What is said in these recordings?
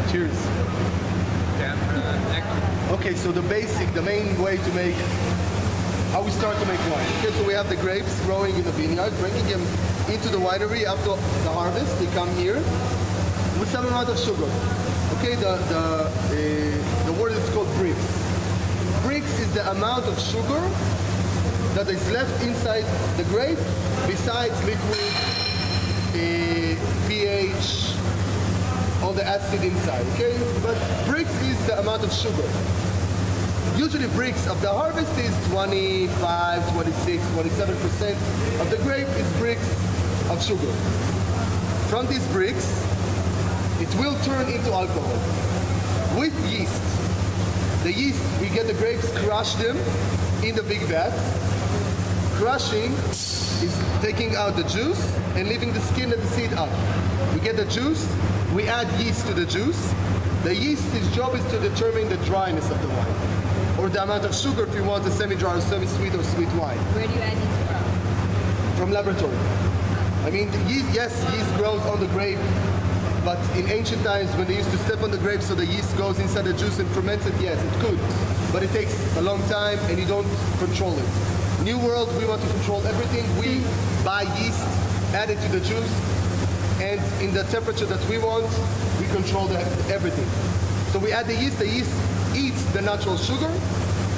Cheers. Okay, so the main way to make, how we start to make wine. Okay, so we have the grapes growing in the vineyard, bringing them into the winery after the harvest. They come here with some amount of sugar. Okay, the word is called bricks. Bricks is the amount of sugar that is left inside the grape, besides liquid, pH, all the acid inside, okay? But bricks is the amount of sugar. Usually bricks of the harvest is 25, 26, 27% of the grape is bricks of sugar. From these bricks, it will turn into alcohol with yeast. The yeast, we get the grapes, crush them in the big vat. Crushing is taking out the juice and leaving the skin and the seed out. We get the juice, we add yeast to the juice. The yeast's job is to determine the dryness of the wine, or the amount of sugar if you want a semi-dry or semi-sweet or sweet wine. Where do you add yeast from? From laboratory. I mean, yeast grows on the grape, but in ancient times when they used to step on the grape so the yeast goes inside the juice and ferments it, yes, it could. But it takes a long time and you don't control it. New world, we want to control everything. We buy yeast, add it to the juice, and in the temperature that we want, we control everything. So we add the yeast eats the natural sugar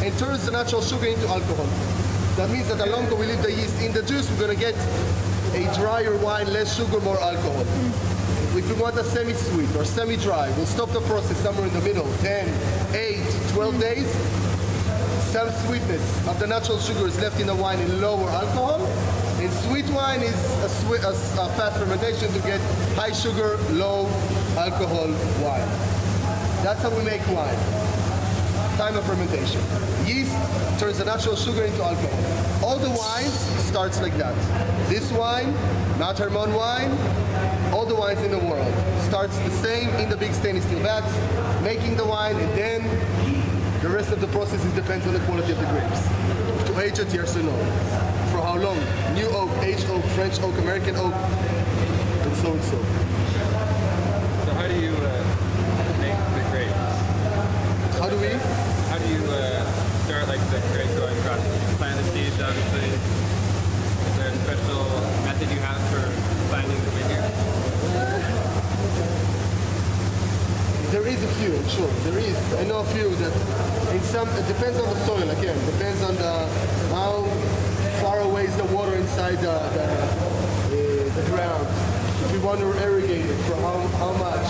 and turns the natural sugar into alcohol. That means that the longer we leave the yeast in the juice, we're going to get a drier wine, less sugar, more alcohol. If we want a semi-sweet or semi-dry, we'll stop the process somewhere in the middle, 10, 8, 12 days. Some sweetness of the natural sugar is left in the wine in lower alcohol. And sweet wine is a fast fermentation to get high sugar, low alcohol wine. That's how we make wine. Time of fermentation. Yeast turns the natural sugar into alcohol. All the wines starts like that. This wine, Mount Hermon wine, all the wines in the world starts the same in the big stainless steel vats, making the wine, and then the rest of the process depends on the quality of the grapes. To age it, yes or no. For how long? New oak, aged oak, French oak, American oak, and so and so. So how do you make the grapes? How do you start like the grape growing process? You plant the seeds, obviously. Is there a special method you have for planting the vineyard? There is a few, sure. There is. I know a few that in some, it depends on the soil again. Depends on how far away is the water inside the ground. If you want to irrigate it, for how much.